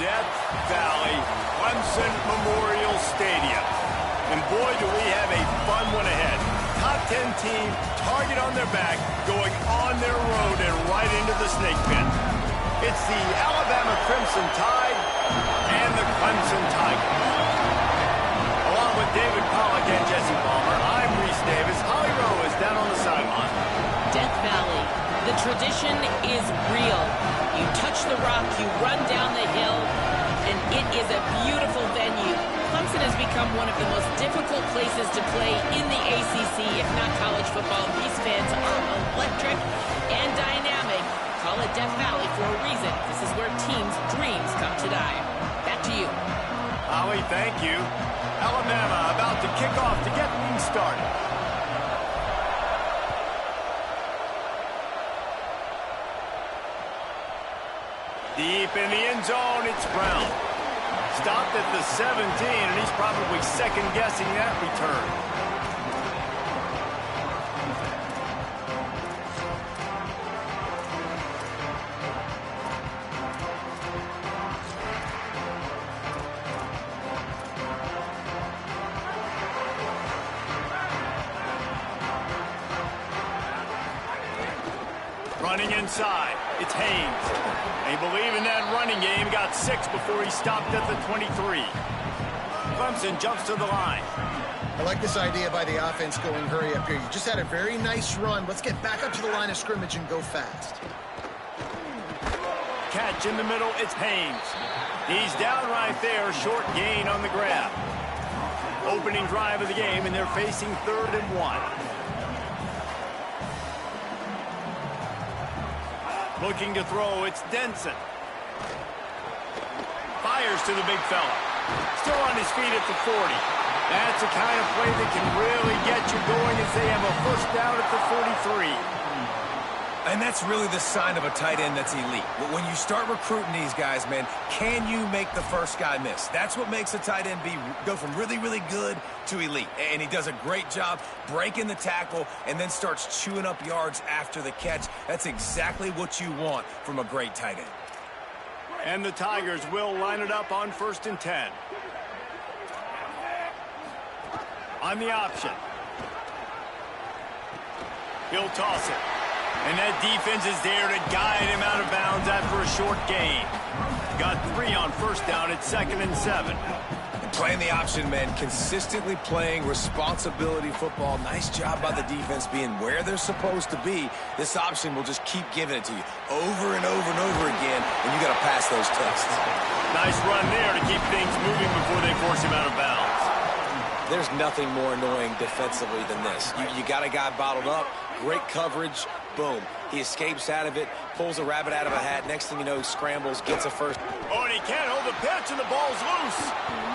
Death Valley Clemson Memorial Stadium. And boy, do we have a fun one ahead. Top 10 team, target on their back, going on their road and right into the snake pit. It's the Alabama Crimson Tide and the Clemson Tigers. Along with David Pollack and Jesse Palmer, I'm Reese Davis. Holly Rowe is down on the sideline. Death Valley, the tradition is real. You touch the rock, you run down the hill, and it is a beautiful venue. Clemson has become one of the most difficult places to play in the ACC, if not college football. These fans are electric and dynamic. Call it Death Valley for a reason. This is where teams' dreams come to die. Back to you. Holly, thank you. Alabama about to kick off to get things started. Deep in the end zone, it's Brown. Stopped at the 17, and he's probably second-guessing that return. Running inside, it's Haynes. They believe in that running game, got 6 before he stopped at the 23. Clemson jumps to the line. I like this idea by the offense going hurry up here. You just had a very nice run. Let's get back up to the line of scrimmage and go fast. Catch in the middle, it's Haynes. He's down right there, short gain on the grab. Opening drive of the game, and they're facing 3rd and 1. Looking to throw, it's Denson. Fires to the big fella. Still on his feet at the 40. That's the kind of play that can really get you going as they have a first down at the 43. And that's really the sign of a tight end that's elite. When you start recruiting these guys, man, can you make the first guy miss? That's what makes a tight end go from really, really good to elite. And he does a great job breaking the tackle and then starts chewing up yards after the catch. That's exactly what you want from a great tight end. And the Tigers will line it up on 1st and 10. On the option. He'll toss it. And that defense is there to guide him out of bounds after a short gain. Got 3 on first down at 2nd and 7. And playing the option, man, consistently playing responsibility football. Nice job by the defense being where they're supposed to be. This option will just keep giving it to you over and over and over again, and you got to pass those tests. Nice run there to keep things moving before they force him out of bounds. There's nothing more annoying defensively than this. You got a guy bottled up, great coverage, boom. He escapes out of it, pulls a rabbit out of a hat. Next thing you know, he scrambles, gets a first. Oh, and he can't hold the pitch, and the ball's loose.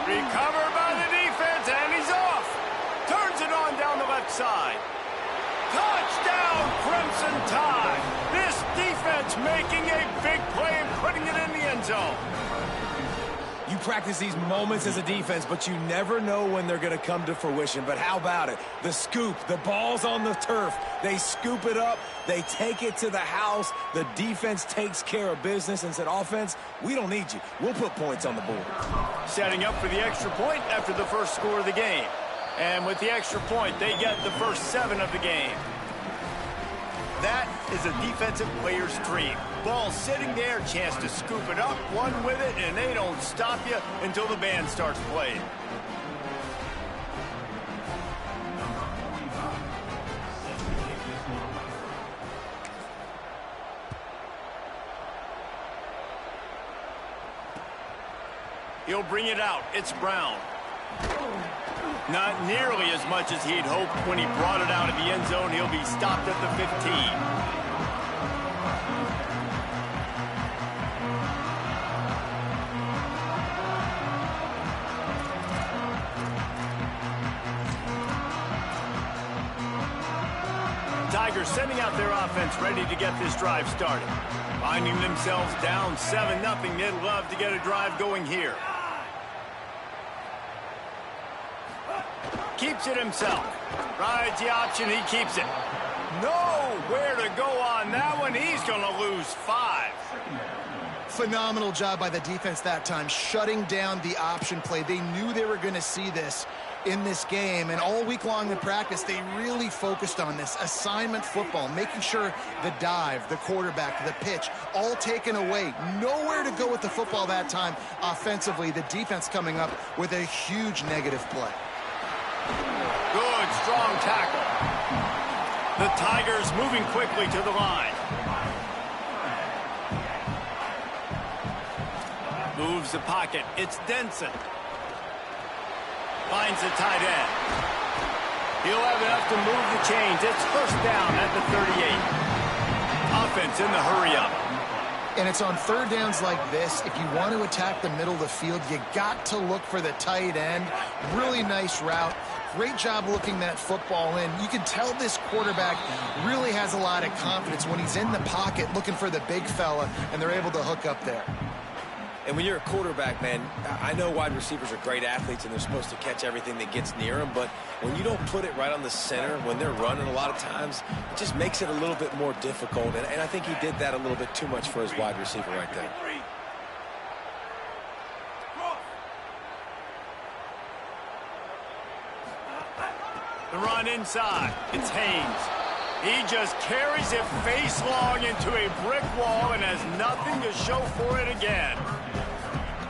Recovered by the defense, and he's off. Turns it on down the left side. Touchdown, Crimson Tide. This defense making a big play and putting it in the end zone. You practice these moments as a defense, but you never know when they're going to come to fruition. But how about it? The scoop, the ball's on the turf. They scoop it up. They take it to the house. The defense takes care of business and said, offense, we don't need you. We'll put points on the board. Setting up for the extra point after the first score of the game. And with the extra point, they get the first 7 of the game. That is a defensive player's dream. Ball sitting there, chance to scoop it up, run with it, and they don't stop you until the band starts playing. He'll bring it out. It's Brown. Not nearly as much as he'd hoped when he brought it out of the end zone. He'll be stopped at the 15. Tigers sending out their offense ready to get this drive started. Finding themselves down 7-0, they'd love to get a drive going here. Keeps it himself. Rides the option, he keeps it. Nowhere to go on that one. He's going to lose 5. Phenomenal job by the defense that time, shutting down the option play. They knew they were going to see this in this game, and all week long in practice, they really focused on this assignment football, making sure the dive, the quarterback, the pitch, all taken away. Nowhere to go with the football that time offensively. The defense coming up with a huge negative play. Good, strong tackle. The Tigers moving quickly to the line. Moves the pocket. It's Denson. Finds the tight end. He'll have enough to move the chains. It's first down at the 38. Offense in the hurry-up. And it's on third downs like this. If you want to attack the middle of the field, you got to look for the tight end. Really nice route. Great job looking that football in. You can tell this quarterback really has a lot of confidence when he's in the pocket looking for the big fella, and they're able to hook up there. And when you're a quarterback, man, I know wide receivers are great athletes and they're supposed to catch everything that gets near them, but when you don't put it right on the center, when they're running a lot of times, it just makes it a little bit more difficult. And I think he did that a little bit too much for his wide receiver right there. The run inside. It's Haynes. He just carries it face long into a brick wall and has nothing to show for it again.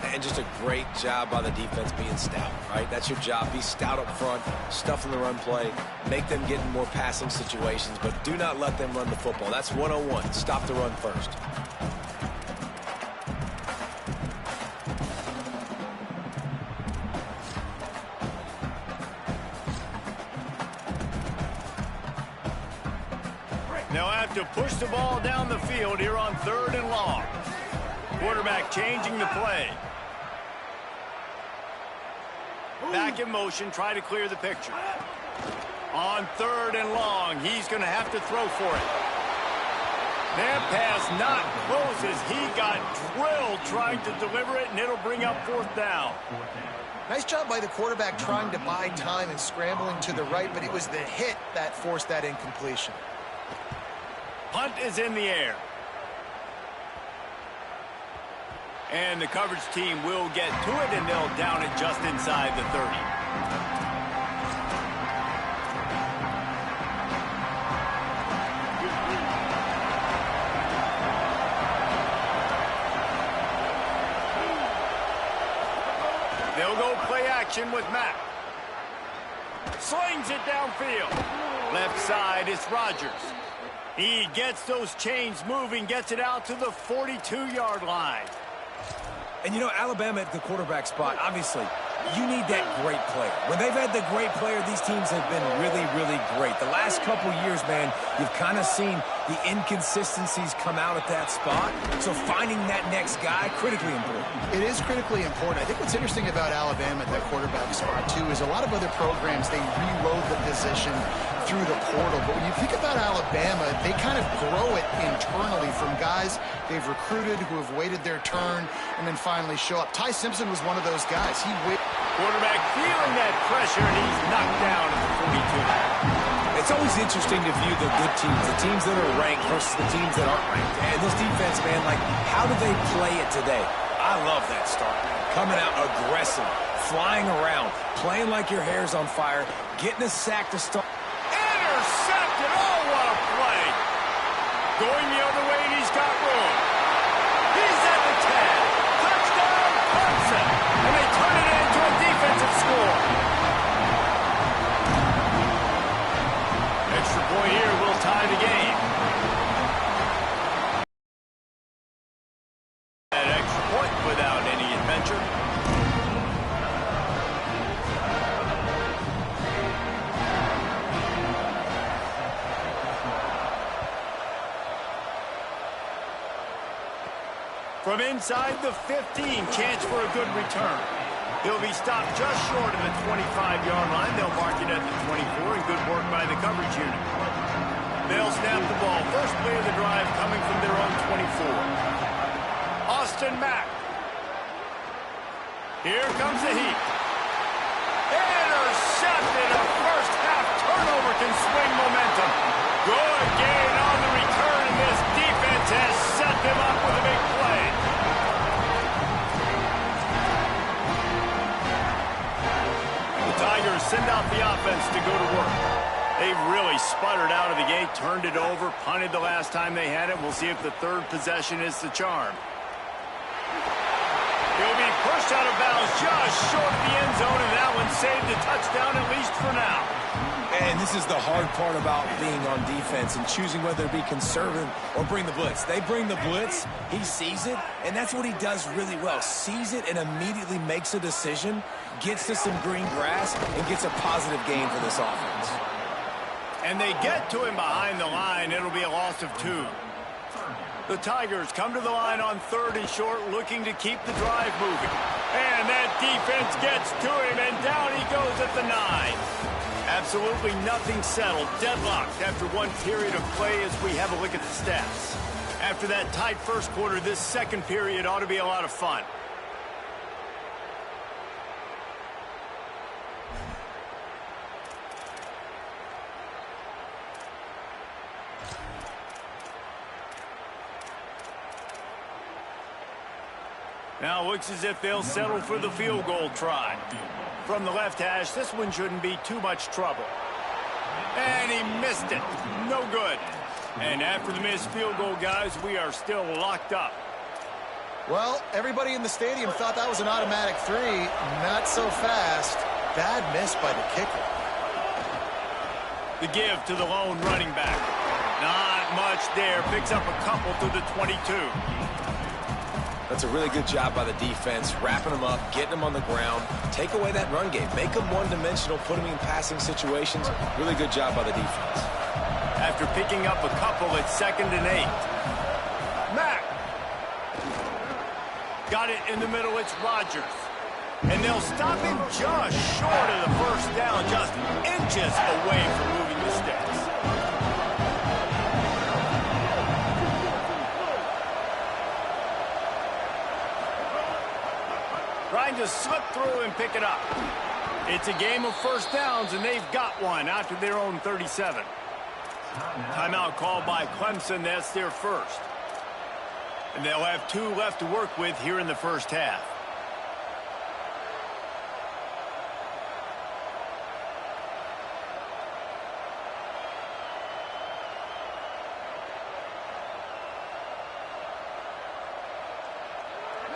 And just a great job by the defense being stout, right? That's your job. Be stout up front, stuff in the run play, make them get in more passing situations, but do not let them run the football. That's 101. Stop the run first. They'll have to push the ball down the field here on third and long. Quarterback changing the play. Back in motion, try to clear the picture. On third and long, he's going to have to throw for it. That pass not close as he got drilled trying to deliver it, and it'll bring up fourth down. Nice job by the quarterback trying to buy time and scrambling to the right, but it was the hit that forced that incompletion. Punt is in the air. And the coverage team will get to it, and they'll down it just inside the 30. They'll go play action with Mack. Slings it downfield. Left side, it's Rodgers. He gets those chains moving, gets it out to the 42-yard line. And, you know, Alabama at the quarterback spot, obviously, you need that great player. When they've had the great player, these teams have been really, really great. The last couple years, man, you've kind of seen the inconsistencies come out at that spot. So finding that next guy, critically important. It is critically important. I think what's interesting about Alabama at that quarterback spot, too, is a lot of other programs, they reload the position through the portal. But when you think about Alabama, they kind of grow it internally from guys they've recruited who have waited their turn and then finally show up. Ty Simpson was one of those guys. Quarterback feeling that pressure, and he's knocked down at the 42. It's always interesting to view the good teams, the teams that are ranked versus the teams that aren't ranked. And this defense, man, like, how do they play it today? I love that start. Coming out aggressive, flying around, playing like your hair's on fire, getting a sack to start. Intercepted. Oh, what a play. Going the other way, and he's got room. He's at the 10. Touchdown, Clemson. And they turn it into a defensive score. Extra point here will tie the game. That extra point without any adventure. From inside the 15, chance for a good return. He'll be stopped just short of the 25-yard line. They'll mark it at the 24, and good work by the coverage unit. They'll snap the ball. First play of the drive coming from their own 24. Austin Mack. Here comes the heat. Intercepted. A first half turnover can swing momentum. Good gain on the return, and this defense has set them up with a big play. the offense to go to work. They've really sputtered out of the gate, turned it over, punted the last time they had it. We'll see if the third possession is the charm. He'll be pushed out of bounds just short of the end zone, and that one saved a touchdown, at least for now. And this is the hard part about being on defense and choosing whether to be conservative or bring the blitz. They bring the blitz, he sees it, and that's what he does really well. Sees it and immediately makes a decision, gets to some green grass, and gets a positive gain for this offense. And they get to him behind the line. It'll be a loss of 2. The Tigers come to the line on 3rd and short, looking to keep the drive moving. And that defense gets to him, and down he goes at the 9. Absolutely nothing settled. Deadlocked after one period of play as we have a look at the stats. After that tight first quarter, this second period ought to be a lot of fun. Now it looks as if they'll settle for the field goal try. From the left hash, this one shouldn't be too much trouble. And he missed it. No good. And after the missed field goal, guys, we are still locked up. Well, everybody in the stadium thought that was an automatic 3. Not so fast. Bad miss by the kicker. The give to the lone running back. Not much there. Picks up a couple to the 22. That's a really good job by the defense, wrapping them up, getting them on the ground, take away that run game, make them one-dimensional, put them in passing situations. Really good job by the defense. After picking up a couple, it's 2nd and 8. Mack. Got it in the middle, it's Rodgers. And they'll stop him just short of the first down, just inches away from moving the sticks. Trying to slip through and pick it up. It's a game of first downs, and they've got one out to their own 37. Timeout called by Clemson. That's their first. And they'll have 2 left to work with here in the first half.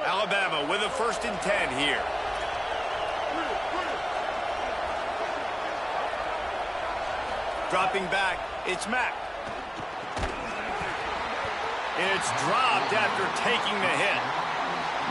Alabama with a 1st and 10 here. Dropping back, it's Mack. It's dropped after taking the hit.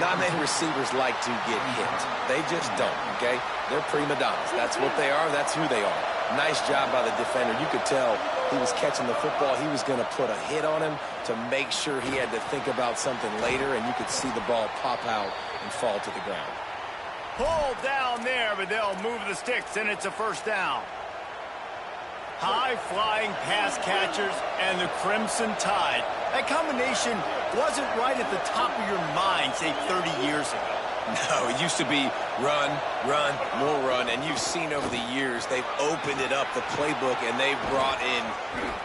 Not many receivers like to get hit. They just don't, okay? They're prima donnas. That's what they are. That's who they are. Nice job by the defender. You could tell he was catching the football. He was going to put a hit on him to make sure he had to think about something later, and you could see the ball pop out and fall to the ground. Pulled down there, but they'll move the sticks, and it's a first down. High-flying pass catchers and the Crimson Tide. That combination wasn't right at the top of your mind, say, 30 years ago. No, it used to be run, run, more run, and you've seen over the years they've opened it up, the playbook, and they've brought in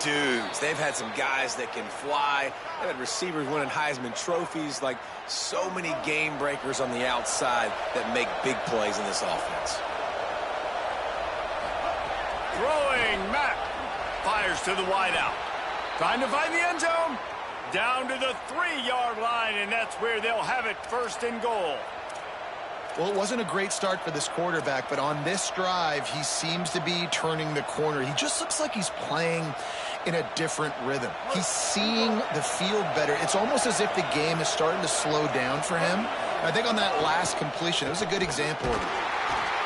dudes. They've had some guys that can fly. They've had receivers winning Heisman trophies, like so many game breakers on the outside that make big plays in this offense. Throwing, Mack fires to the wideout. Trying to find the end zone. Down to the 3-yard line, and that's where they'll have it, 1st and goal. Well, it wasn't a great start for this quarterback, but on this drive, he seems to be turning the corner. He just looks like he's playing in a different rhythm. He's seeing the field better. It's almost as if the game is starting to slow down for him. I think on that last completion, it was a good example of it.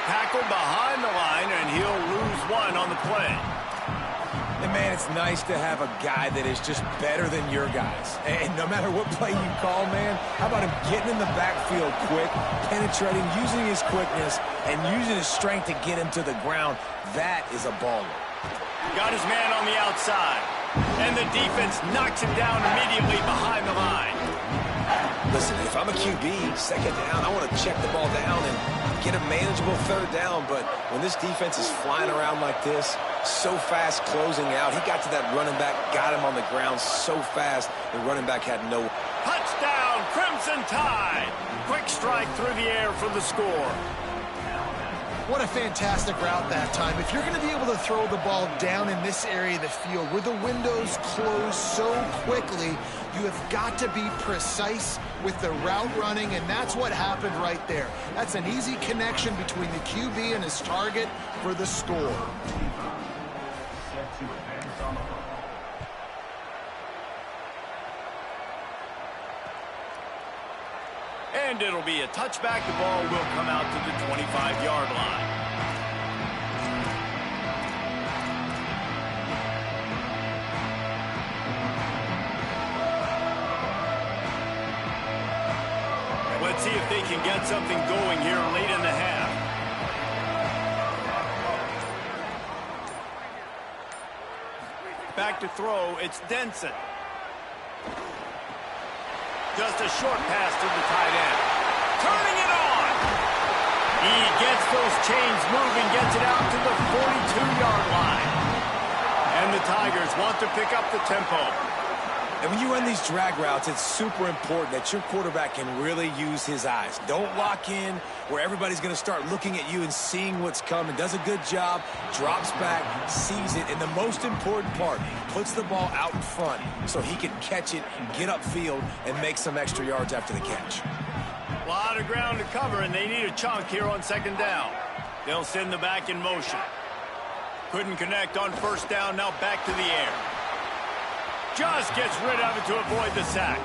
Tackled behind the line, and he'll lose one on the play. And, man, it's nice to have a guy that is just better than your guys. And no matter what play you call, man, how about him getting in the backfield quick, penetrating, using his quickness, and using his strength to get him to the ground? That is a baller. Got his man on the outside. And the defense knocks him down immediately behind the line. Listen, if I'm a QB, 2nd down, I want to check the ball down and get a manageable 3rd down. But when this defense is flying around like this, so fast closing out, he got to that running back, got him on the ground so fast, the running back had no... Touchdown, Crimson Tide! Quick strike through the air for the score. What a fantastic route that time. If you're going to be able to throw the ball down in this area of the field where the windows close so quickly, you have got to be precise with the route running, and that's what happened right there. That's an easy connection between the QB and his target for the score. And it'll be a touchback. The ball will come out to the 25-yard line. Let's see if they can get something going here late in the half. Back to throw, it's Denson. Just a short pass to the tight end. Turning it on! He gets those chains moving, gets it out to the 42-yard line. And the Tigers want to pick up the tempo. And when you run these drag routes, it's super important that your quarterback can really use his eyes. Don't lock in where everybody's going to start looking at you and seeing what's coming. Does a good job, drops back, sees it, and the most important part, puts the ball out in front so he can catch it, get upfield, and make some extra yards after the catch. A lot of ground to cover, and they need a chunk here on second down. They'll send the back in motion. Couldn't connect on first down, now back to the air. Just gets rid of it to avoid the sack.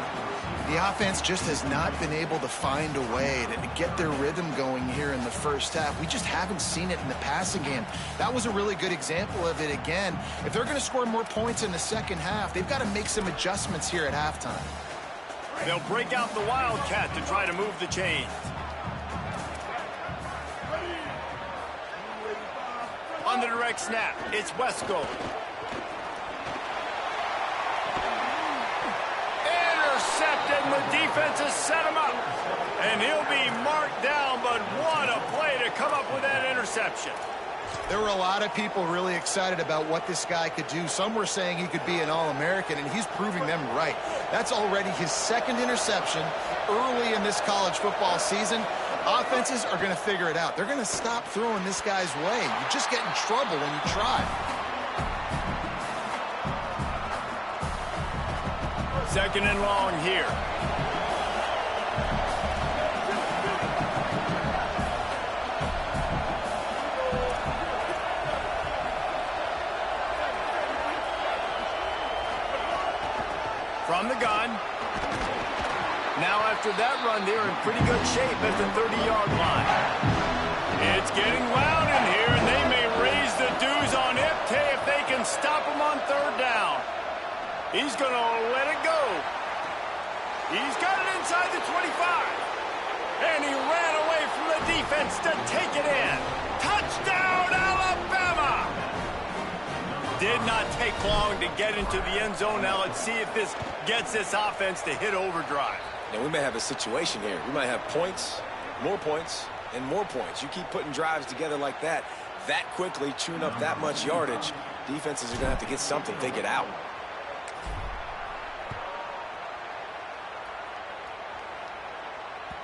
The offense just has not been able to find a way to get their rhythm going here in the first half. We just haven't seen it in the passing game. That was a really good example of it again. If they're going to score more points in the second half, they've got to make some adjustments here at halftime. They'll break out the Wildcat to try to move the chains. On the direct snap, it's Wesco. Intercepted, and the defense has set him up. And he'll be marked down, but what a play to come up with that interception. There were a lot of people really excited about what this guy could do. Some were saying he could be an All-American, and he's proving them right. That's already his second interception early in this college football season. Offenses are going to figure it out. They're going to stop throwing this guy's way. You just get in trouble when you try. Second and long here. From the gun. Now after that run, they're in pretty good shape at the 30-yard line. It's getting loud in here, and they may raise the dues on Ipte if they can stop him on third down. He's going to let it go. He's got it inside the 25. And he ran away from the defense to take it in. Touchdown, Alabama! Did not take long to get into the end zone. Now let's see if this gets this offense to hit overdrive. Now we may have a situation here. We might have points, and more points. You keep putting drives together like that quickly, chewing up that much yardage, defenses are going to have to get something figured out.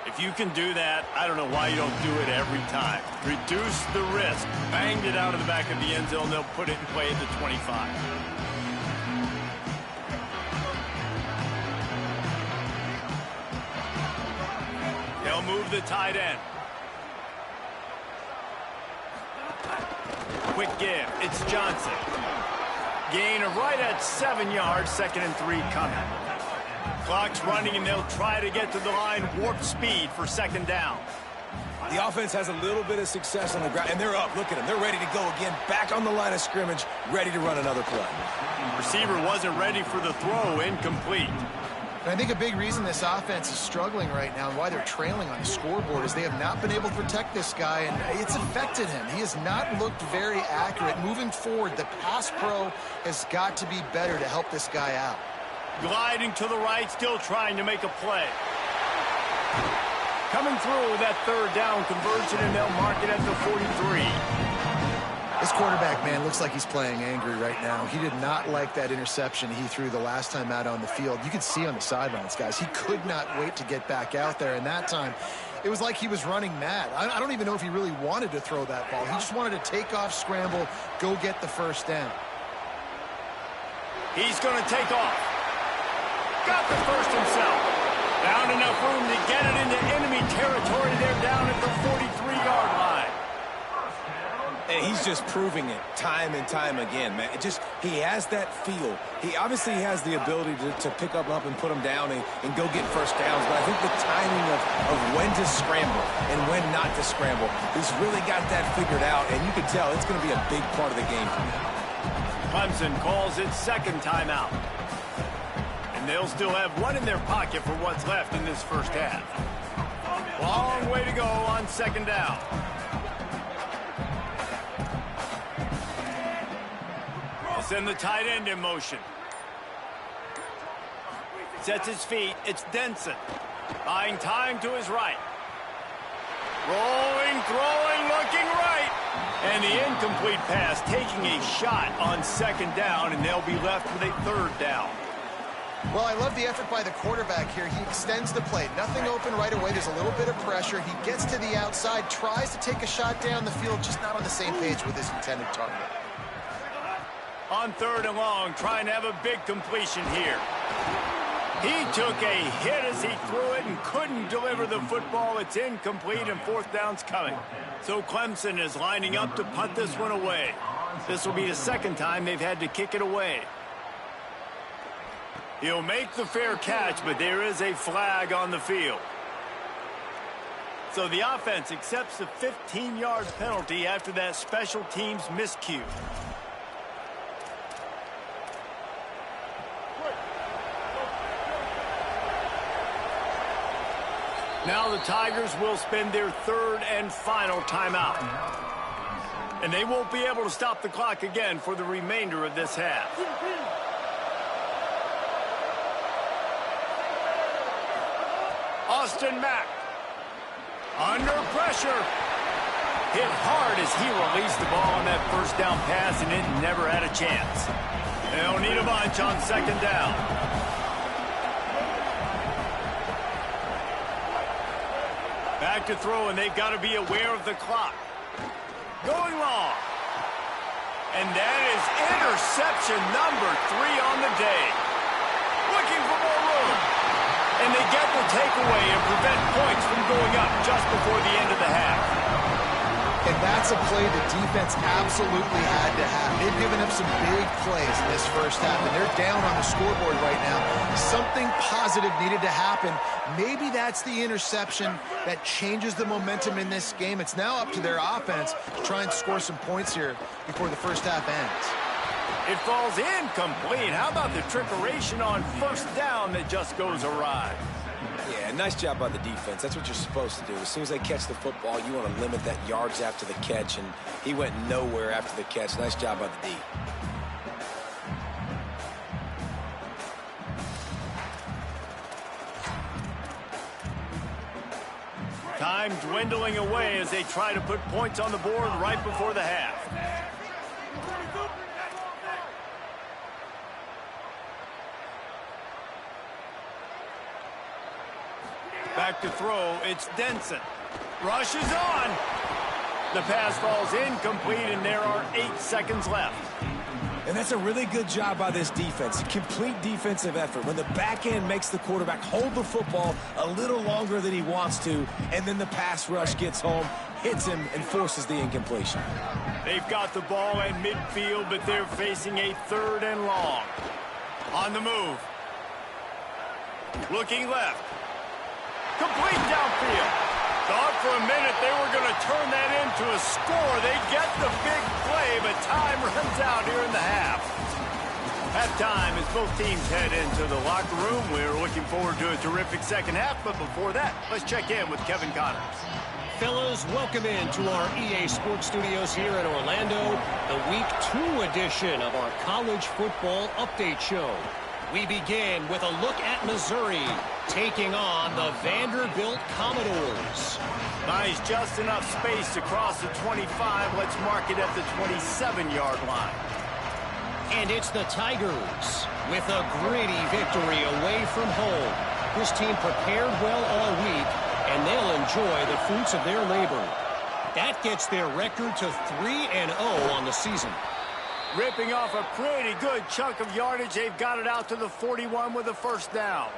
If you can do that, I don't know why you don't do it every time. Reduce the risk. Banged it out of the back of the end zone. They'll put it in play at the 25. They'll move the tight end. Quick give. It's Johnson. Gain of right at 7 yards. 2nd and 3 coming. Clock's running, and they'll try to get to the line. Warp speed for second down. The offense has a little bit of success on the ground, and they're up. Look at them. They're ready to go again. Back on the line of scrimmage, ready to run another play. Receiver wasn't ready for the throw. Incomplete. And I think a big reason this offense is struggling right now and why they're trailing on the scoreboard is they have not been able to protect this guy, and it's affected him. He has not looked very accurate. Moving forward, the pass pro has got to be better to help this guy out. Gliding to the right, still trying to make a play. Coming through that third down conversion, and they'll mark it at the 43. This quarterback, man, looks like he's playing angry right now. He did not like that interception he threw the last time out on the field. You could see on the sidelines, guys, he could not wait to get back out there. And that time, It was like he was running mad. I don't even know if he really wanted to throw that ball. He just wanted to take off, scramble, go get the first down. He's going to take off. Got the first himself. Found enough room to get it into enemy territory. They're down at the 43-yard line. And he's just proving it time and time again, man. He has that feel. He obviously has the ability to pick up and put them down and go get first downs. But I think the timing of when to scramble and when not to scramble, he's really got that figured out. And you can tell it's going to be a big part of the game for him. Clemson calls its second timeout. And they'll still have one in their pocket for what's left in this first half. Long way to go on second down. They'll send the tight end in motion. Sets his feet. It's Denson. Buying time to his right. Rolling, throwing, looking right. And the incomplete pass taking a shot on second down, and they'll be left with a third down. Well, I love the effort by the quarterback here. He extends the play. Nothing open right away. There's a little bit of pressure. He gets to the outside, tries to take a shot down the field, just not on the same page with his intended target. On third and long, trying to have a big completion here. He took a hit as he threw it and couldn't deliver the football. It's incomplete, and fourth down's coming. So Clemson is lining up to punt this one away. This will be the second time they've had to kick it away. He'll make the fair catch, but there is a flag on the field. So the offense accepts the 15-yard penalty after that special teams miscue. Now the Tigers will spend their third and final timeout. And they won't be able to stop the clock again for the remainder of this half. Austin Mack. Under pressure. Hit hard as he released the ball on that first down pass, and it never had a chance. They'll need a bunch on second down. Back to throw, and they've got to be aware of the clock. Going long. And that is interception number 3 on the day. Looking for more room. And they get the takeaway and prevent points from going up just before the end of the half. And that's a play the defense absolutely had to have. They've given up some big plays in this first half, and they're down on the scoreboard right now. Something positive needed to happen. Maybe that's the interception that changes the momentum in this game. It's now up to their offense to try and score some points here before the first half ends. It falls incomplete. How about the trickeration on first down that just goes awry? Yeah, nice job by the defense. That's what you're supposed to do. As soon as they catch the football, you want to limit that yards after the catch, and he went nowhere after the catch. Nice job by the D. Time dwindling away as they try to put points on the board right before the half. Back to throw, it's Denson. Rushes on. The pass falls incomplete, and there are 8 seconds left. And that's a really good job by this defense. Complete defensive effort. When the back end makes the quarterback hold the football a little longer than he wants to, and then the pass rush gets home, hits him, and forces the incompletion. They've got the ball in midfield, but they're facing a third and long. On the move. Looking left. Complete downfield. Thought for a minute they were going to turn that into a score. They get the big play, but time runs out here in the half. Halftime as both teams head into the locker room. We're looking forward to a terrific second half, but before that, let's check in with Kevin Connors. Fellas, welcome into our EA Sports Studios here in Orlando, the Week 2 edition of our College Football Update Show. We begin with a look at Missouri taking on the Vanderbilt Commodores. Nice, just enough space to cross the 25. Let's mark it at the 27-yard line. And it's the Tigers with a gritty victory away from home. This team prepared well all week, and they'll enjoy the fruits of their labor. That gets their record to 3-0 on the season. Ripping off a pretty good chunk of yardage. They've got it out to the 41 with a first down.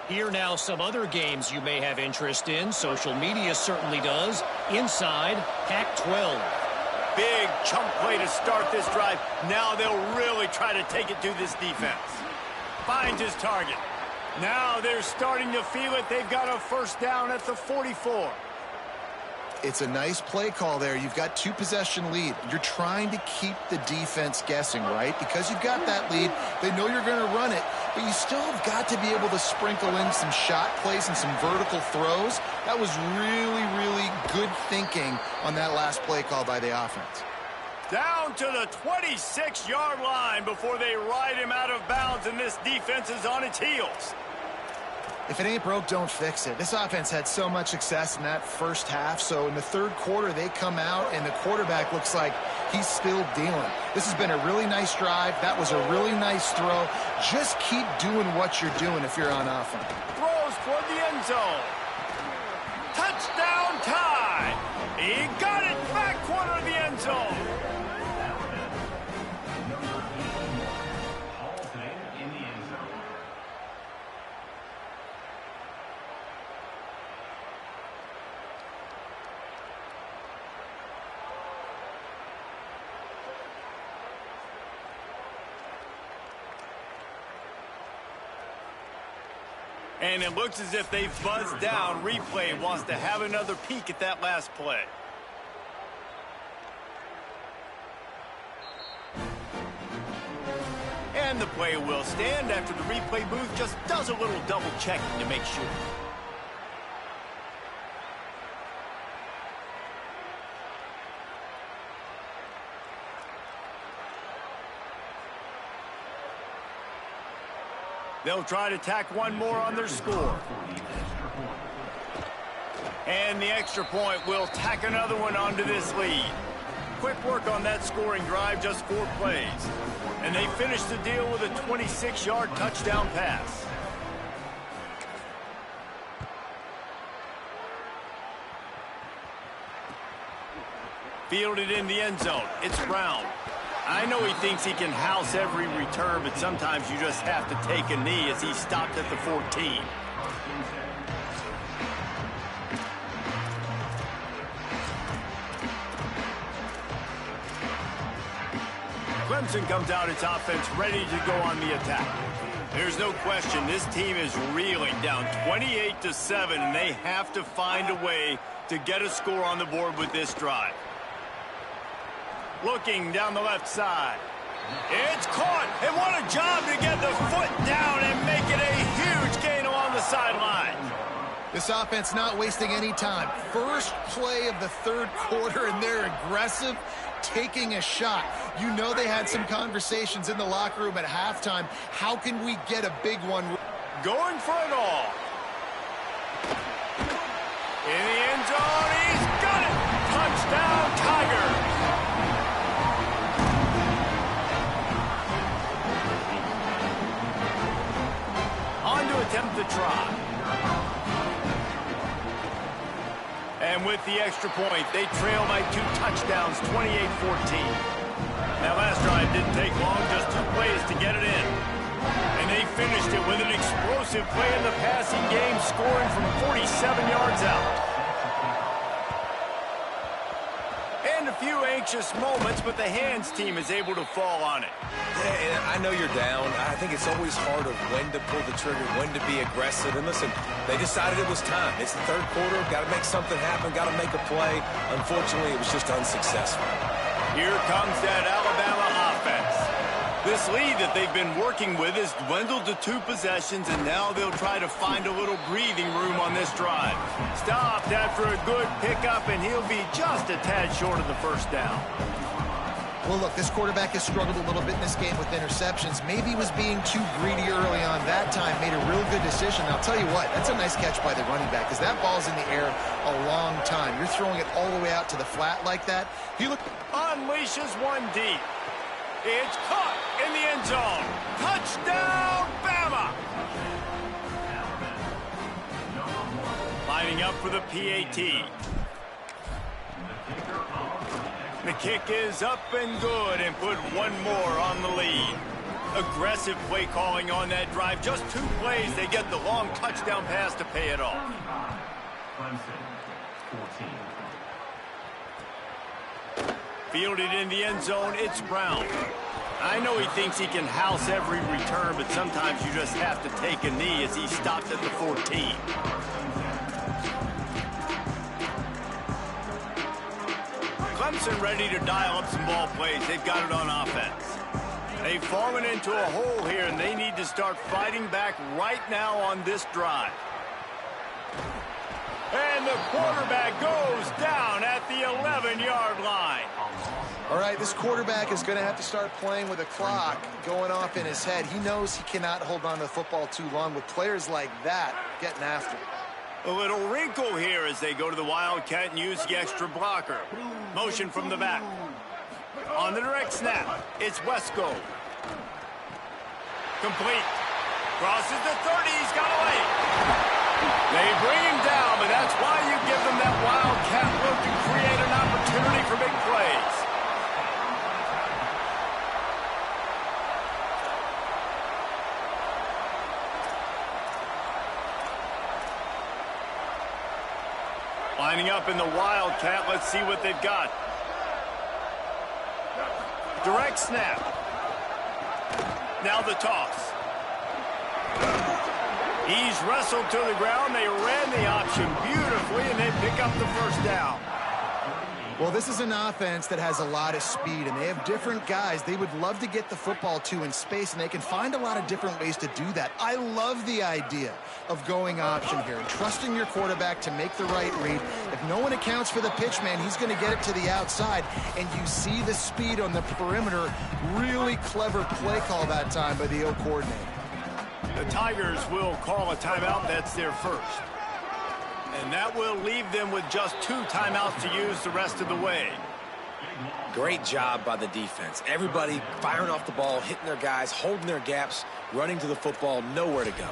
Here now some other games you may have interest in. Social media certainly does. Inside Pac-12. Big chunk play to start this drive. Now they'll really try to take it to this defense. Finds his target. Now they're starting to feel it. They've got a first down at the 44. It's a nice play call there. You've got 2-possession lead. You're trying to keep the defense guessing, right? Because you've got that lead. They know you're going to run it, but you still have got to be able to sprinkle in some shot plays and some vertical throws. That was really, really good thinking on that last play call by the offense. Down to the 26-yard line before they ride him out of bounds, and this defense is on its heels. If it ain't broke, don't fix it. This offense had so much success in that first half, so in the third quarter, they come out, and the quarterback looks like he's still dealing. This has been a really nice drive. That was a really nice throw. Just keep doing what you're doing if you're on offense. Throws toward the end zone. Touchdown tie. He got it back corner of the end zone. And it looks as if they've buzzed down. Replay wants to have another peek at that last play. And the play will stand after the replay booth just does a little double checking to make sure. They'll try to tack one more on their score. And the extra point will tack another one onto this lead. Quick work on that scoring drive, just 4 plays. And they finish the deal with a 26-yard touchdown pass. Fielded in the end zone. It's Brown. I know he thinks he can house every return, but sometimes you just have to take a knee as he stopped at the 14. Clemson comes out its offense ready to go on the attack. There's no question this team is reeling down 28-7, and they have to find a way to get a score on the board with this drive. Looking down the left side. It's caught, and what a job to get the foot down and make it a huge gain along the sideline. This offense not wasting any time. First play of the third quarter, and they're aggressive, taking a shot. You know they had some conversations in the locker room at halftime. How can we get a big one? Going for it all. In the end zone, he's got it. Touchdown, Tigers. Attempt to try. And with the extra point, they trail by 2 touchdowns, 28-14. That last drive didn't take long, just 2 plays to get it in. And they finished it with an explosive play in the passing game, scoring from 47 yards out. And a few anxious moments, but the hands team is able to fall on it. Yeah, and I know you're down. I think it's always hard of when to pull the trigger, when to be aggressive. And listen, they decided it was time. It's the third quarter. Got to make something happen. Got to make a play. Unfortunately, it was just unsuccessful. Here comes that Alabama offense. This lead that they've been working with has dwindled to 2 possessions, and now they'll try to find a little breathing room on this drive. Stopped after a good pickup, and he'll be just a tad short of the first down. Well, look, this quarterback has struggled a little bit in this game with interceptions. Maybe he was being too greedy early on. That time made a real good decision. I'll tell you what, that's a nice catch by the running back because that ball's in the air a long time. You're throwing it all the way out to the flat like that. He unleashes one deep. It's caught in the end zone. Touchdown, Bama! Lining up for the PAT. The kick is up and good and put one more on the lead. Aggressive play calling on that drive. Just 2 plays, they get the long touchdown pass to pay it off. Fielded in the end zone, it's Brown. I know he thinks he can house every return, but sometimes you just have to take a knee as he stopped at the 14. Clemson ready to dial up some ball plays. They've got it on offense. They've fallen into a hole here, and they need to start fighting back right now on this drive. And the quarterback goes down at the 11-yard line. All right, this quarterback is going to have to start playing with a clock going off in his head. He knows he cannot hold on to the football too long with players like that getting after him. A little wrinkle here as they go to the Wildcat and use the extra blocker. Motion from the back. On the direct snap, it's Wesco. Complete. Crosses the 30, he's got away. They bring him down, but that's why you give them that Wildcat look to create an opportunity for big plays. Lining up in the Wildcat, let's see what they've got. Direct snap. Now the toss. He's wrestled to the ground. They ran the option beautifully, and they pick up the first down. Well, this is an offense that has a lot of speed, and they have different guys they would love to get the football to in space, and they can find a lot of different ways to do that. I love the idea of going option here and trusting your quarterback to make the right read. If no one accounts for the pitch, man, he's going to get it to the outside, and you see the speed on the perimeter. Really clever play call that time by the O coordinator. The Tigers will call a timeout. That's their first. And that will leave them with just 2 timeouts to use the rest of the way. Great job by the defense. Everybody firing off the ball, hitting their guys, holding their gaps, running to the football, nowhere to go.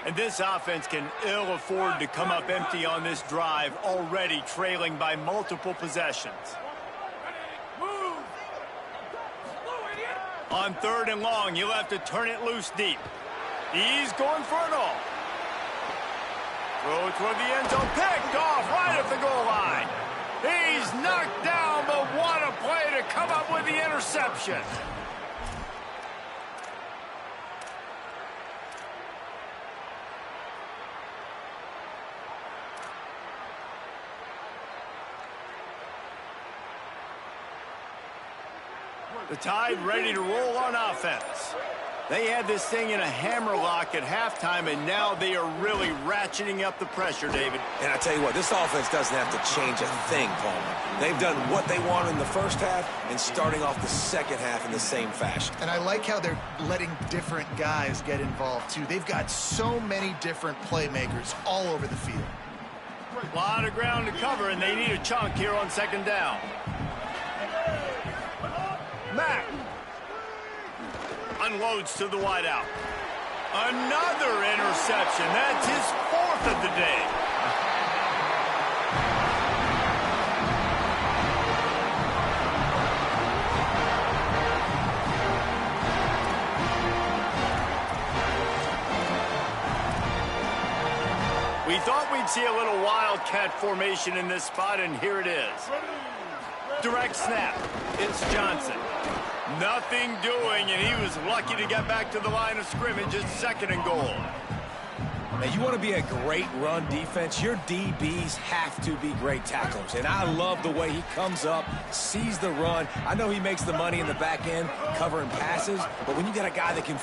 And this offense can ill afford to come up empty on this drive, already trailing by multiple possessions. On 3rd and long, you'll have to turn it loose deep. He's going for it all. Throw toward the end zone, picked off right at the goal line. He's knocked down, but what a play to come up with the interception. The Tide ready to roll on offense. They had this thing in a hammerlock at halftime, and now they are really ratcheting up the pressure, David. And I tell you what, this offense doesn't have to change a thing, Palmer. They've done what they wanted in the first half and starting off the second half in the same fashion. And I like how they're letting different guys get involved, too. They've got so many different playmakers all over the field. A lot of ground to cover, and they need a chunk here on 2nd down. Mack unloads to the wideout. Another interception. That's his 4th of the day. We thought we'd see a little Wildcat formation in this spot, and here it is. Direct snap. It's Johnson. Nothing doing, and he was lucky to get back to the line of scrimmage. It's 2nd and goal. Now, you want to be a great run defense, your DBs have to be great tacklers. And I love the way he comes up, sees the run. I know he makes the money in the back end covering passes, but when you got a guy that can...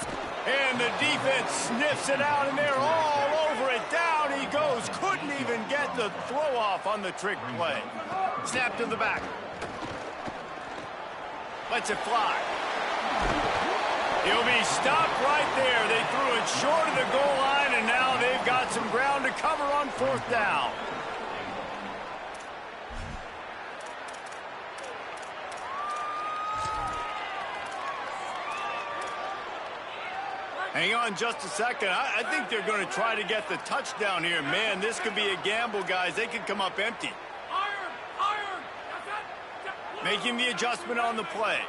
And the defense sniffs it out, and they're all over it. Down he goes. Couldn't even get the throw off on the trick play. Snap to the back. Lets it fly. He'll be stopped right there. They threw it short of the goal line, and now they've got some ground to cover on 4th down. Hang on just a second. I think they're going to try to get the touchdown here. Man, this could be a gamble, guys. They could come up empty. Making the adjustment on the play.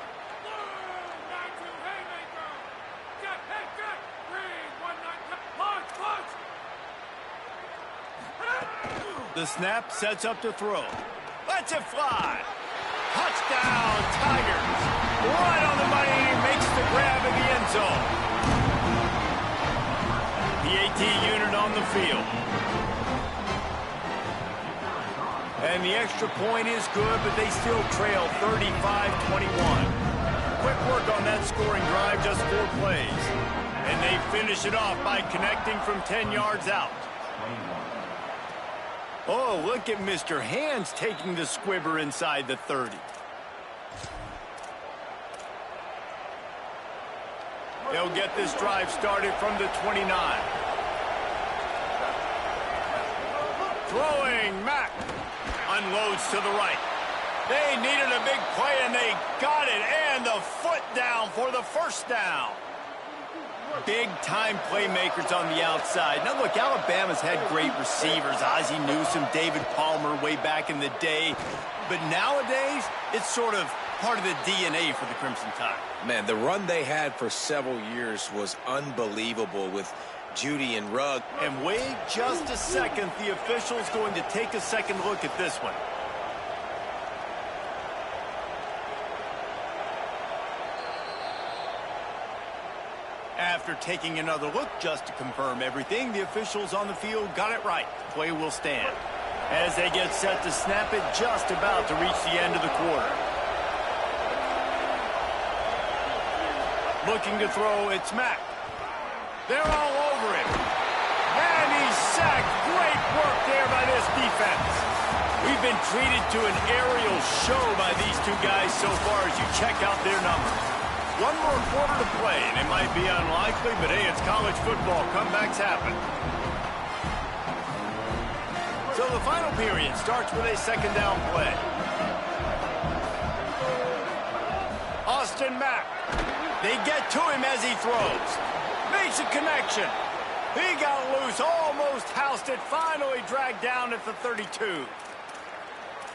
The snap sets up to throw. Lets it fly. Touchdown, Tigers. Right on the money, and he makes the grab in the end zone. PAT unit on the field. And the extra point is good, but they still trail 35-21. Quick work on that scoring drive, just 4 plays. And they finish it off by connecting from 10 yards out. Oh, look at Mr. Hands taking the squibber inside the 30. They'll get this drive started from the 29. Throwing, Mack. Unloads to the right. They needed a big play, and they got it. And the foot down for the first down. Big-time playmakers on the outside. Now, look, Alabama's had great receivers. Ozzie Newsome, David Palmer way back in the day. But nowadays, it's sort of part of the DNA for the Crimson Tide. Man, the run they had for several years was unbelievable with Judy and Rugg. And wait just a second. The official's going to take a second look at this one. After taking another look just to confirm everything, the officials on the field got it right. The play will stand. As they get set to snap it, just about to reach the end of the quarter. Looking to throw, it's Mack. They're all over him. And he's sacked. Great work there by this defense. We've been treated to an aerial show by these two guys so far as you check out their numbers. One more quarter to play, and it might be unlikely, but hey, it's college football. Comebacks happen. So the final period starts with a second down play. Austin Mack. They get to him as he throws. Makes a connection. He got loose, almost housed it, finally dragged down at the 32.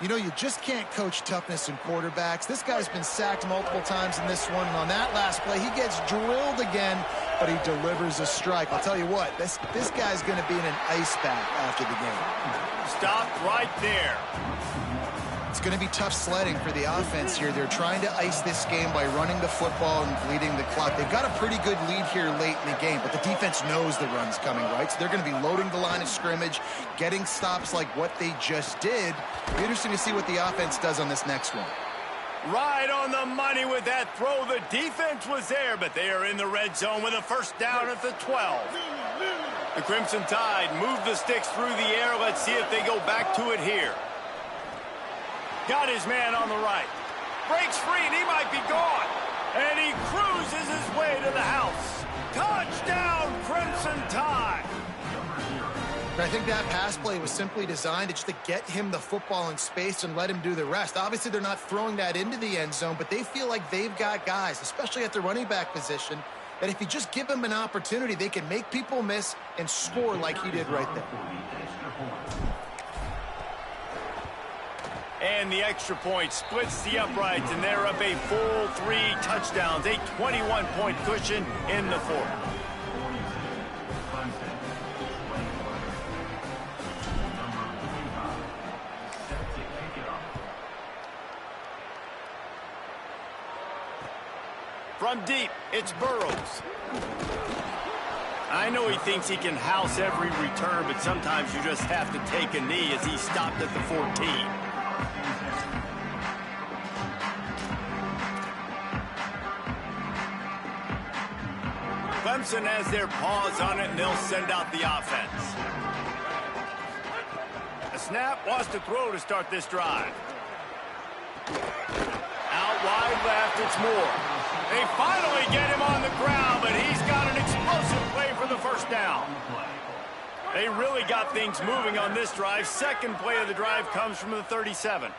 You know, you just can't coach toughness in quarterbacks. This guy's been sacked multiple times in this one, and on that last play, he gets drilled again, but he delivers a strike. I'll tell you what, this guy's going to be in an ice bath after the game. Stopped right there. It's going to be tough sledding for the offense here. They're trying to ice this game by running the football and bleeding the clock. They've got a pretty good lead here late in the game, but the defense knows the run's coming, right? So they're going to be loading the line of scrimmage, getting stops like what they just did. It'll be interesting to see what the offense does on this next one. Right on the money with that throw. The defense was there, but they are in the red zone with a first down at the 12. The Crimson Tide move the sticks through the air. Let's see if they go back to it here. Got his man on the right. Breaks free, and he might be gone. And he cruises his way to the house. Touchdown, Crimson Tide. I think that pass play was simply designed just to get him the football in space and let him do the rest. Obviously, they're not throwing that into the end zone, but they feel like they've got guys, especially at the running back position, that if you just give them an opportunity, they can make people miss and score like he did right there. And the extra point splits the uprights, and they're up a full 3 touchdowns, a 21-point cushion in the fourth. From deep, it's Burrows. I know he thinks he can house every return, but sometimes you just have to take a knee as he stopped at the 14. Clemson has their paws on it, and they'll send out the offense. A snap, wants to throw to start this drive. Out wide left, it's Moore. They finally get him on the ground, but he's got an explosive play for the first down. They really got things moving on this drive. Second play of the drive comes from the 37.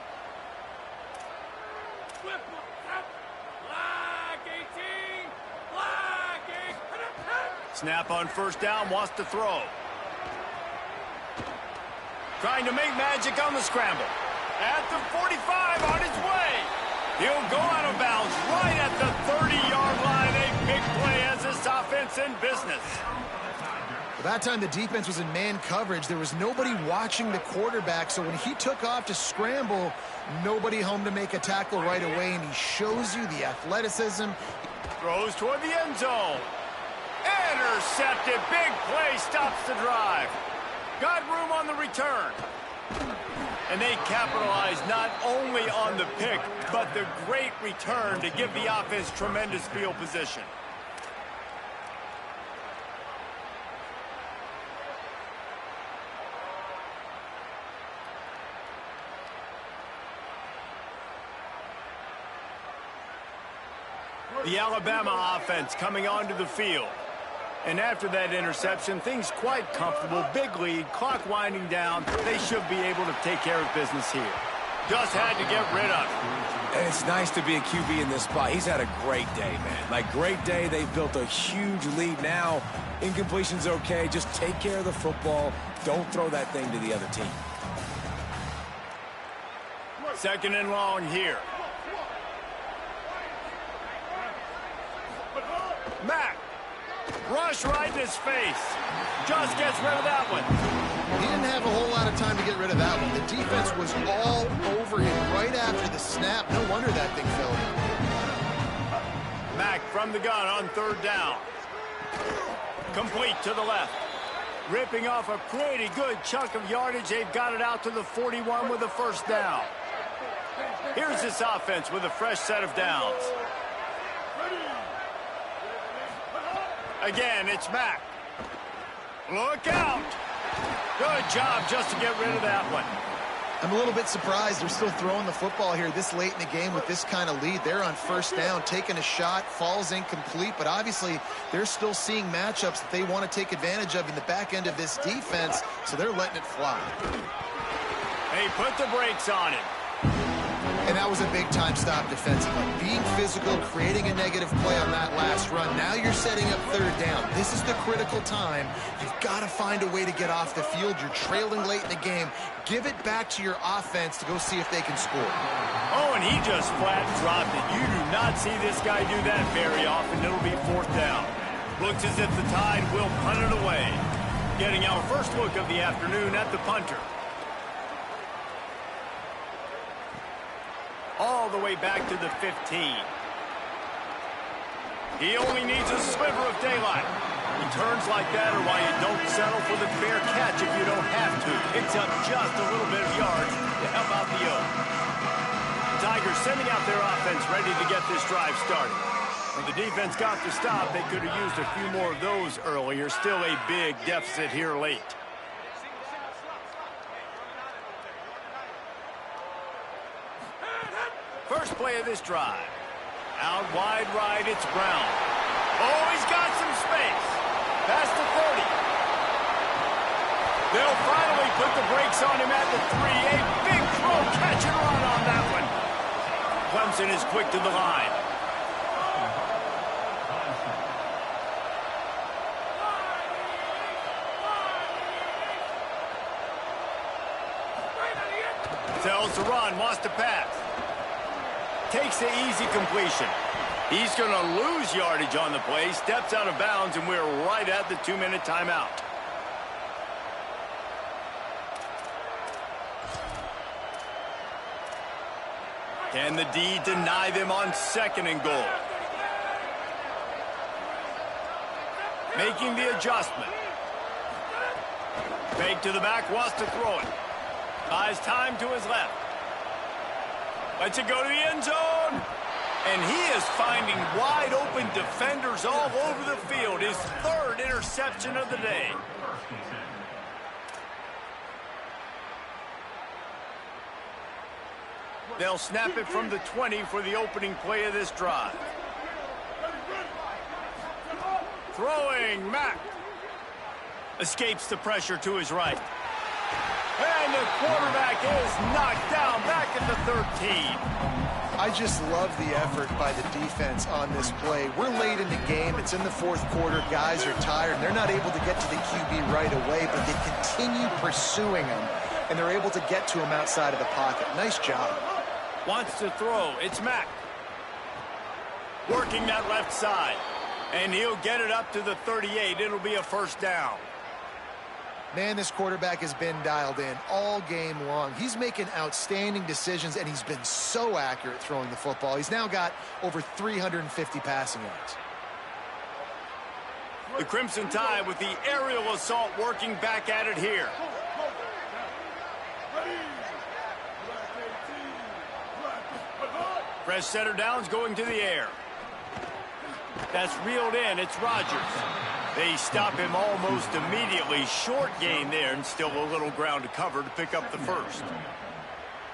Snap on first down, wants to throw. Trying to make magic on the scramble. At the 45, on his way. He'll go out of bounds right at the 30-yard line. A big play as this offense in business. That time the defense was in man coverage. There was nobody watching the quarterback, so when he took off to scramble, nobody home to make a tackle right away, and he shows you the athleticism. Throws toward the end zone. Intercepted. Big play stops the drive. Got room on the return. And they capitalize not only on the pick, but the great return to give the offense tremendous field position. The Alabama offense coming onto the field. And after that interception, things quite comfortable. Big lead, clock winding down. They should be able to take care of business here. Just had to get rid of it. And it's nice to be a QB in this spot. He's had a great day, man. Like, great day. They've built a huge lead now. Incompletion's okay. Just take care of the football. Don't throw that thing to the other team. Second and long here. Mack. Rush right in his face. Just gets rid of that one. He didn't have a whole lot of time to get rid of that one. The defense was all over him right after the snap. No wonder that thing fell in. Mack from the gun on third down. Complete to the left. Ripping off a pretty good chunk of yardage. They've got it out to the 41 with a first down. Here's this offense with a fresh set of downs. Again, it's Mack. Look out. Good job just to get rid of that one. I'm a little bit surprised they're still throwing the football here this late in the game with this kind of lead. They're on first down, taking a shot, falls incomplete, but obviously they're still seeing matchups that they want to take advantage of in the back end of this defense, so they're letting it fly. They put the brakes on it. And that was a big-time stop defensively. Being physical, creating a negative play on that last run. Now you're setting up third down. This is the critical time. You've got to find a way to get off the field. You're trailing late in the game. Give it back to your offense to go see if they can score. Oh, and he just flat dropped it. You do not see this guy do that very often. It'll be fourth down. Looks as if the Tide will punt it away. Getting our first look of the afternoon at the punter. All the way back to the 15. He only needs a sliver of daylight. Returns like that are why you don't settle for the fair catch if you don't have to. Picks up just a little bit of yards to help out the Oak. Tigers sending out their offense ready to get this drive started. When the defense got the stop, they could have used a few more of those earlier. Still a big deficit here late. First play of this drive. Out wide right, it's Brown. Oh, he's got some space. Past the 30. They'll finally put the brakes on him at the 3. A big throw, catch and run on that one. Clemson is quick to the line. Tells to run, wants to pass. Takes the easy completion. He's going to lose yardage on the play, steps out of bounds, and we're right at the 2-minute timeout. Can the D deny them on second and goal? Making the adjustment. Fake to the back, wants to throw it. Buys time to his left. Lets it go to the end zone. And he is finding wide open defenders all over the field. His third interception of the day. They'll snap it from the 20 for the opening play of this drive. Throwing, Mack. Escapes the pressure to his right. And the quarterback is knocked down back at the 13. I just love the effort by the defense on this play. We're late in the game. It's in the fourth quarter. Guys are tired, and they're not able to get to the QB right away, but they continue pursuing him, and they're able to get to him outside of the pocket. Nice job. Wants to throw. It's Mack. Working that left side. And he'll get it up to the 38. It'll be a first down. Man, this quarterback has been dialed in all game long. He's making outstanding decisions, and he's been so accurate throwing the football. He's now got over 350 passing yards. The Crimson Tide with the aerial assault working back at it here. Fresh center downs going to the air. That's reeled in. It's Rodgers. They stop him almost immediately. Short gain there, and still a little ground to cover to pick up the first.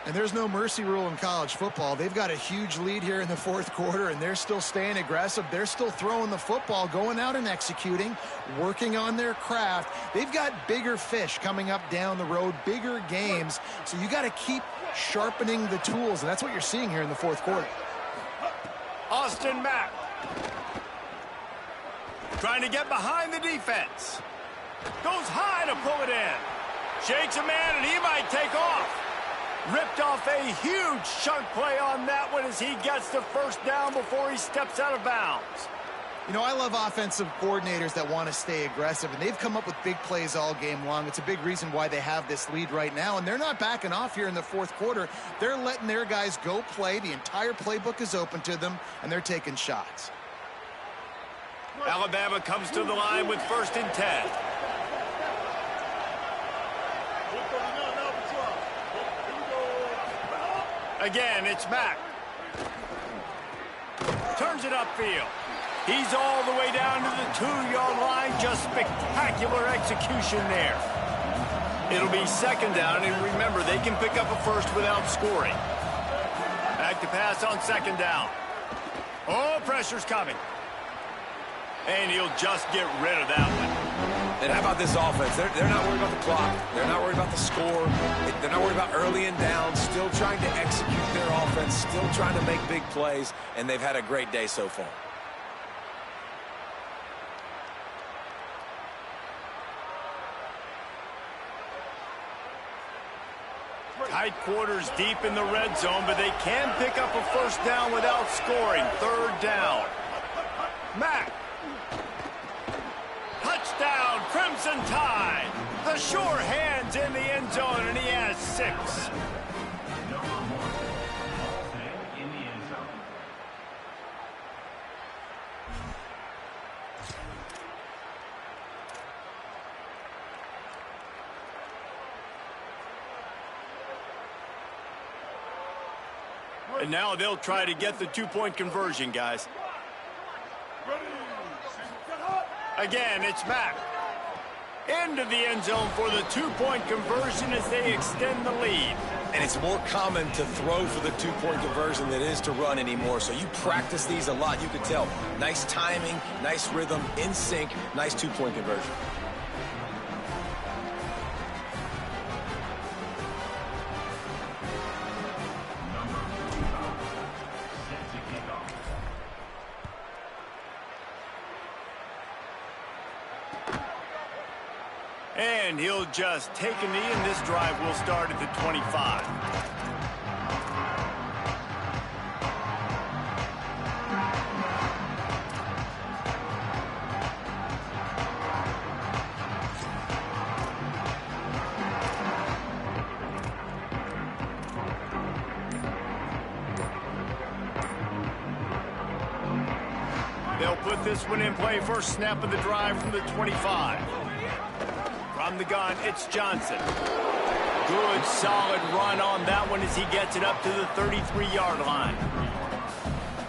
And there's no mercy rule in college football. They've got a huge lead here in the fourth quarter, and they're still staying aggressive. They're still throwing the football, going out and executing, working on their craft. They've got bigger fish coming up down the road, bigger games. So you got to keep sharpening the tools, and that's what you're seeing here in the fourth quarter. Austin Mack. Trying to get behind the defense. Goes high to pull it in. Shakes a man, and he might take off. Ripped off a huge chunk play on that one as he gets the first down before he steps out of bounds. You know, I love offensive coordinators that want to stay aggressive, and they've come up with big plays all game long. It's a big reason why they have this lead right now, and they're not backing off here in the fourth quarter. They're letting their guys go play. The entire playbook is open to them, and they're taking shots. Alabama comes to the line with 1st and 10. Again, it's Mack. Turns it upfield. He's all the way down to the 2-yard line. Just spectacular execution there. It'll be 2nd down, and remember, they can pick up a first without scoring. Back to pass on 2nd down. Oh, pressure's coming. And he'll just get rid of that one. And how about this offense? They're not worried about the clock. They're not worried about the score. They're not worried about early and down. Still trying to execute their offense. Still trying to make big plays. And they've had a great day so far. Tight quarters deep in the red zone, but they can pick up a first down without scoring. 3rd down. Mack. Touchdown, Crimson Tide. The sure hands in the end zone, and he has 6. And now they'll try to get the 2-point conversion, guys. Again, it's Mack. Into the end zone for the 2-point conversion as they extend the lead. And it's more common to throw for the 2-point conversion than it is to run anymore. So you practice these a lot. You can tell. Nice timing, nice rhythm, in sync, nice 2-point conversion. And he'll just take a knee, and this drive will start at the 25. They'll put this one in play. First snap of the drive from the 25. From the gun, it's Johnson. Good, solid run on that one as he gets it up to the 33-yard line.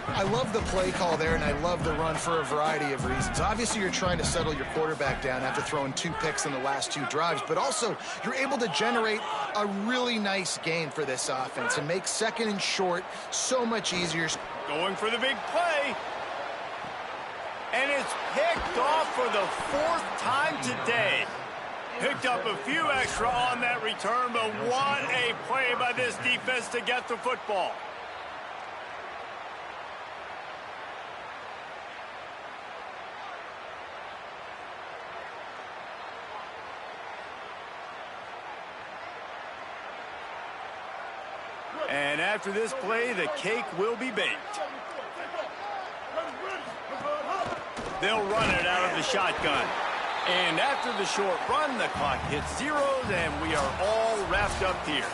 I love the play call there, and I love the run for a variety of reasons. Obviously, you're trying to settle your quarterback down after throwing 2 picks in the last 2 drives, but also you're able to generate a really nice gain for this offense and make 2nd and short so much easier. Going for the big play. And it's picked off for the 4th time today. Picked up a few extra on that return, but what a play by this defense to get the football. And after this play, the cake will be baked. They'll run it out of the shotgun. And after the short run, the clock hits zeros, and we are all wrapped up here.